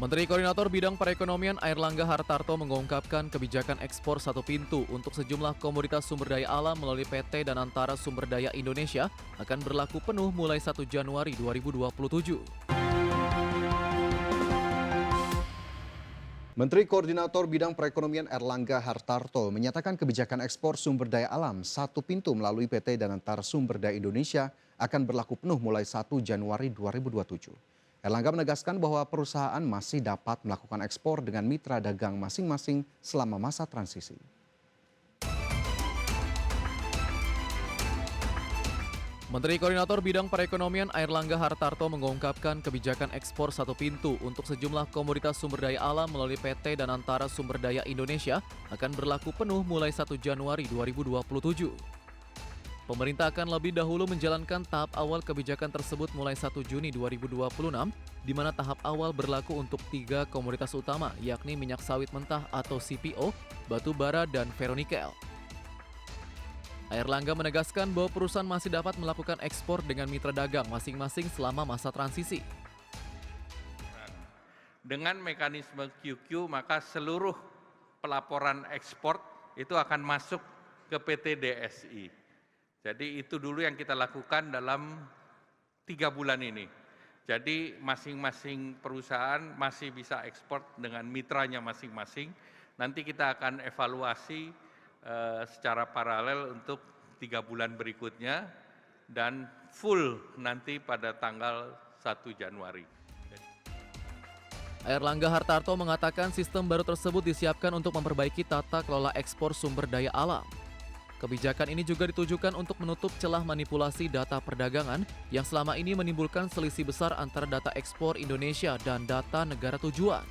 Menteri Koordinator Bidang Perekonomian Airlangga Hartarto mengungkapkan kebijakan ekspor satu pintu untuk sejumlah komoditas sumber daya alam melalui PT Danantara Sumber Daya Indonesia akan berlaku penuh mulai 1 Januari 2027. Menteri Koordinator Bidang Perekonomian Airlangga Hartarto menyatakan kebijakan ekspor sumber daya alam satu pintu melalui PT Danantara Sumber Daya Indonesia akan berlaku penuh mulai 1 Januari 2027. Erlangga menegaskan bahwa perusahaan masih dapat melakukan ekspor dengan mitra dagang masing-masing selama masa transisi. Menteri Koordinator Bidang Perekonomian Airlangga Hartarto mengungkapkan kebijakan ekspor satu pintu untuk sejumlah komoditas sumber daya alam melalui PT Danantara Sumber Daya Indonesia akan berlaku penuh mulai 1 Januari 2027. Pemerintah akan lebih dahulu menjalankan tahap awal kebijakan tersebut mulai 1 Juni 2026, di mana tahap awal berlaku untuk 3 komoditas utama, yakni minyak sawit mentah atau CPO, batu bara, dan ferronikel. Airlangga menegaskan bahwa perusahaan masih dapat melakukan ekspor dengan mitra dagang masing-masing selama masa transisi. Dengan mekanisme QQ, maka seluruh pelaporan ekspor itu akan masuk ke PT DSI. Jadi itu dulu yang kita lakukan dalam 3 bulan ini. Jadi masing-masing perusahaan masih bisa ekspor dengan mitranya masing-masing. Nanti kita akan evaluasi secara paralel untuk 3 bulan berikutnya dan full nanti pada tanggal 1 Januari. Airlangga Hartarto mengatakan sistem baru tersebut disiapkan untuk memperbaiki tata kelola ekspor sumber daya alam. Kebijakan ini juga ditujukan untuk menutup celah manipulasi data perdagangan yang selama ini menimbulkan selisih besar antara data ekspor Indonesia dan data negara tujuan.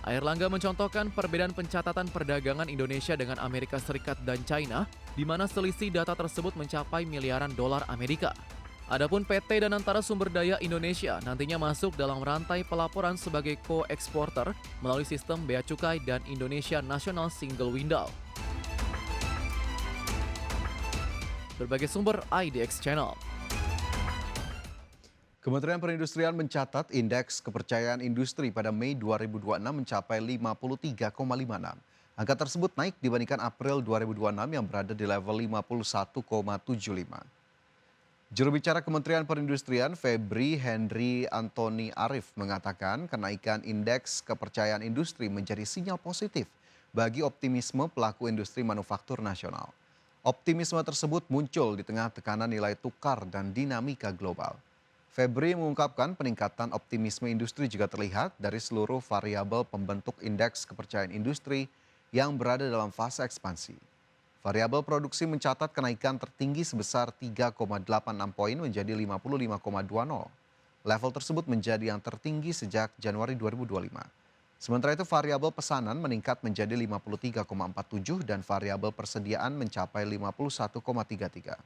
Airlangga mencontohkan perbedaan pencatatan perdagangan Indonesia dengan Amerika Serikat dan China, di mana selisih data tersebut mencapai miliaran dolar Amerika. Adapun PT Danantara Sumber Daya Indonesia nantinya masuk dalam rantai pelaporan sebagai co-eksporter melalui sistem Bea Cukai dan Indonesia National Single Window. Berbagai sumber IDX Channel. Kementerian Perindustrian mencatat indeks kepercayaan industri pada Mei 2026 mencapai 53,56. Angka tersebut naik dibandingkan April 2026 yang berada di level 51,75. Juru bicara Kementerian Perindustrian Febri Henry Antoni Arif mengatakan kenaikan indeks kepercayaan industri menjadi sinyal positif bagi optimisme pelaku industri manufaktur nasional. Optimisme tersebut muncul di tengah tekanan nilai tukar dan dinamika global. Febri mengungkapkan peningkatan optimisme industri juga terlihat dari seluruh variabel pembentuk indeks kepercayaan industri yang berada dalam fase ekspansi. Variabel produksi mencatat kenaikan tertinggi sebesar 3,86 poin menjadi 55,20. Level tersebut menjadi yang tertinggi sejak Januari 2025. Sementara itu variabel pesanan meningkat menjadi 53,47 dan variabel persediaan mencapai 51,33.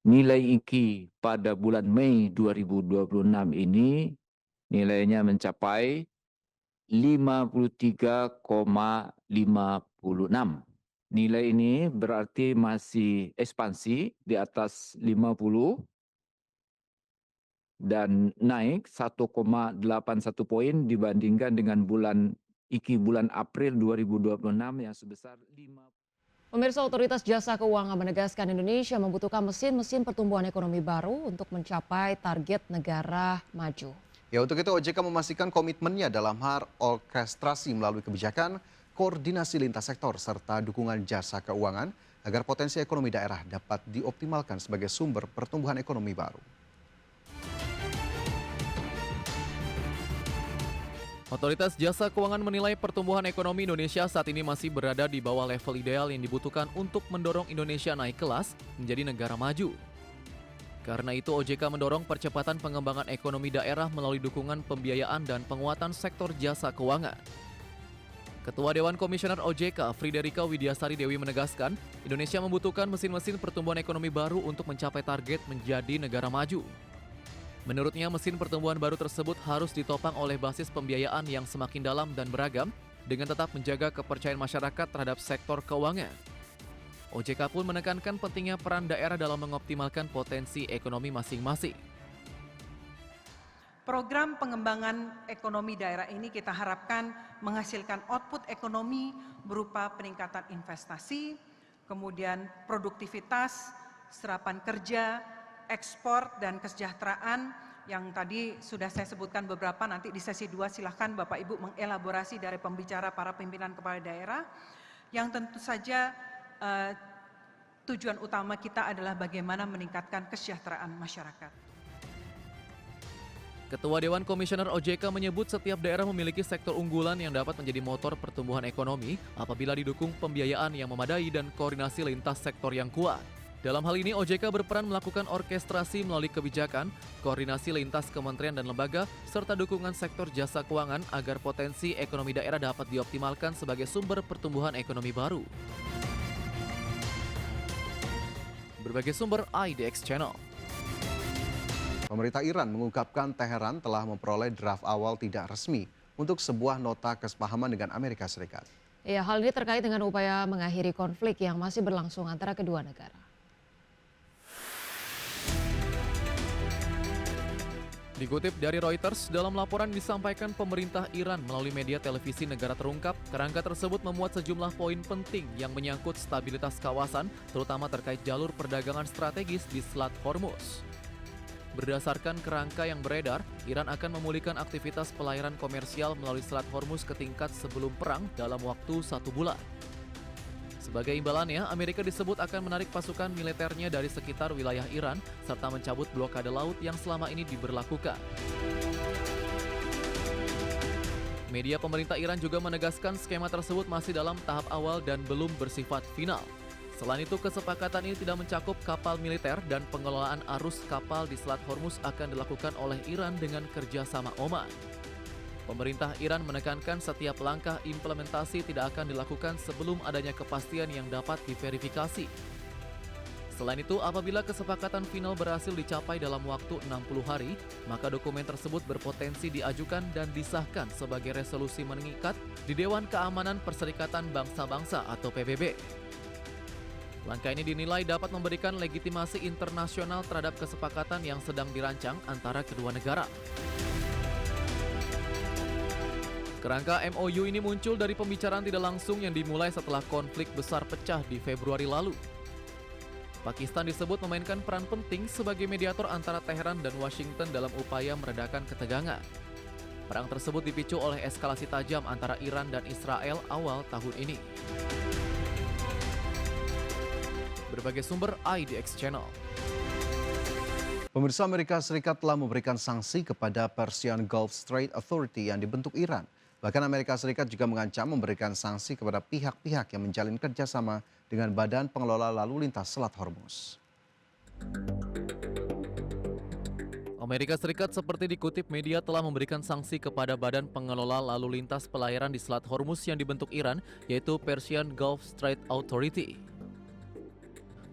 Nilai IKI pada bulan Mei 2026 ini nilainya mencapai 53,56. Nilai ini berarti masih ekspansi di atas 50 dan naik 1,81 poin dibandingkan dengan IKI bulan April 2026 yang sebesar 5. Pemirsa, Otoritas Jasa Keuangan menegaskan Indonesia membutuhkan mesin-mesin pertumbuhan ekonomi baru untuk mencapai target negara maju. Ya, untuk itu OJK memastikan komitmennya dalam hal orkestrasi melalui kebijakan, koordinasi lintas sektor, serta dukungan jasa keuangan agar potensi ekonomi daerah dapat dioptimalkan sebagai sumber pertumbuhan ekonomi baru. Otoritas Jasa Keuangan menilai pertumbuhan ekonomi Indonesia saat ini masih berada di bawah level ideal yang dibutuhkan untuk mendorong Indonesia naik kelas menjadi negara maju. Karena itu OJK mendorong percepatan pengembangan ekonomi daerah melalui dukungan pembiayaan dan penguatan sektor jasa keuangan. Ketua Dewan Komisioner OJK, Friderika Widiasari Dewi menegaskan, Indonesia membutuhkan mesin-mesin pertumbuhan ekonomi baru untuk mencapai target menjadi negara maju. Menurutnya, mesin pertumbuhan baru tersebut harus ditopang oleh basis pembiayaan yang semakin dalam dan beragam dengan tetap menjaga kepercayaan masyarakat terhadap sektor keuangan. OJK pun menekankan pentingnya peran daerah dalam mengoptimalkan potensi ekonomi masing-masing. Program pengembangan ekonomi daerah ini kita harapkan menghasilkan output ekonomi berupa peningkatan investasi, kemudian produktivitas, serapan kerja, ekspor, dan kesejahteraan yang tadi sudah saya sebutkan beberapa. Nanti di sesi 2 silahkan Bapak Ibu mengelaborasi dari pembicara para pimpinan kepala daerah, yang tentu saja tujuan utama kita adalah bagaimana meningkatkan kesejahteraan masyarakat. Ketua Dewan Komisioner OJK menyebut setiap daerah memiliki sektor unggulan yang dapat menjadi motor pertumbuhan ekonomi apabila didukung pembiayaan yang memadai dan koordinasi lintas sektor yang kuat. Dalam hal ini, OJK berperan melakukan orkestrasi melalui kebijakan, koordinasi lintas kementerian dan lembaga, serta dukungan sektor jasa keuangan agar potensi ekonomi daerah dapat dioptimalkan sebagai sumber pertumbuhan ekonomi baru. Berbagai sumber IDX Channel. Pemerintah Iran mengungkapkan Teheran telah memperoleh draft awal tidak resmi untuk sebuah nota kesepahaman dengan Amerika Serikat. Ya, hal ini terkait dengan upaya mengakhiri konflik yang masih berlangsung antara kedua negara. Dikutip dari Reuters, dalam laporan disampaikan pemerintah Iran melalui media televisi negara terungkap, kerangka tersebut memuat sejumlah poin penting yang menyangkut stabilitas kawasan, terutama terkait jalur perdagangan strategis di Selat Hormuz. Berdasarkan kerangka yang beredar, Iran akan memulihkan aktivitas pelayaran komersial melalui Selat Hormuz ke tingkat sebelum perang dalam waktu 1 bulan. Sebagai imbalannya, Amerika disebut akan menarik pasukan militernya dari sekitar wilayah Iran serta mencabut blokade laut yang selama ini diberlakukan. Media pemerintah Iran juga menegaskan skema tersebut masih dalam tahap awal dan belum bersifat final. Selain itu, kesepakatan ini tidak mencakup kapal militer dan pengelolaan arus kapal di Selat Hormuz akan dilakukan oleh Iran dengan kerjasama Oman. Pemerintah Iran menekankan setiap langkah implementasi tidak akan dilakukan sebelum adanya kepastian yang dapat diverifikasi. Selain itu, apabila kesepakatan final berhasil dicapai dalam waktu 60 hari, maka dokumen tersebut berpotensi diajukan dan disahkan sebagai resolusi mengikat di Dewan Keamanan Perserikatan Bangsa-Bangsa atau PBB. Langkah ini dinilai dapat memberikan legitimasi internasional terhadap kesepakatan yang sedang dirancang antara kedua negara. Kerangka MOU ini muncul dari pembicaraan tidak langsung yang dimulai setelah konflik besar pecah di Februari lalu. Pakistan disebut memainkan peran penting sebagai mediator antara Teheran dan Washington dalam upaya meredakan ketegangan. Perang tersebut dipicu oleh eskalasi tajam antara Iran dan Israel awal tahun ini. Berbagai sumber IDX Channel. Pemirsa, Amerika Serikat telah memberikan sanksi kepada Persian Gulf Strait Authority yang dibentuk Iran. Bahkan Amerika Serikat juga mengancam memberikan sanksi kepada pihak-pihak yang menjalin kerjasama dengan Badan Pengelola Lalu Lintas Selat Hormuz. Amerika Serikat seperti dikutip media telah memberikan sanksi kepada Badan Pengelola Lalu Lintas Pelayaran di Selat Hormuz yang dibentuk Iran, yaitu Persian Gulf Strait Authority.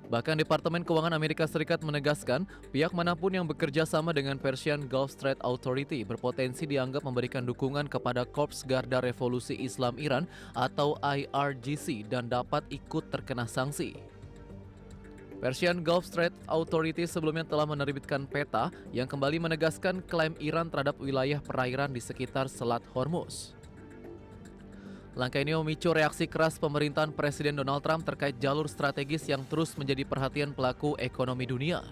Bahkan Departemen Keuangan Amerika Serikat menegaskan, pihak manapun yang bekerja sama dengan Persian Gulf Strait Authority berpotensi dianggap memberikan dukungan kepada Korps Garda Revolusi Islam Iran atau IRGC dan dapat ikut terkena sanksi. Persian Gulf Strait Authority sebelumnya telah menerbitkan peta yang kembali menegaskan klaim Iran terhadap wilayah perairan di sekitar Selat Hormuz. Langkah ini memicu reaksi keras pemerintahan Presiden Donald Trump terkait jalur strategis yang terus menjadi perhatian pelaku ekonomi dunia.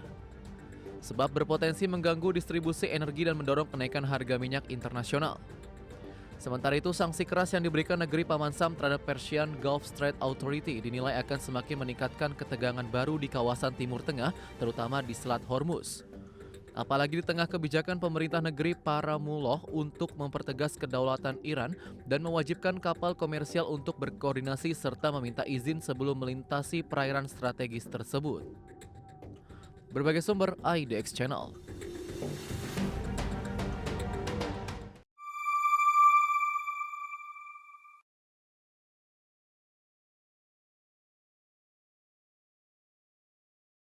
Sebab berpotensi mengganggu distribusi energi dan mendorong kenaikan harga minyak internasional. Sementara itu, sanksi keras yang diberikan negeri Paman Sam terhadap Persian Gulf Strait Authority dinilai akan semakin meningkatkan ketegangan baru di kawasan Timur Tengah, terutama di Selat Hormuz. Apalagi di tengah kebijakan pemerintah negeri Paramullah untuk mempertegas kedaulatan Iran dan mewajibkan kapal komersial untuk berkoordinasi serta meminta izin sebelum melintasi perairan strategis tersebut. Berbagai sumber IDX Channel.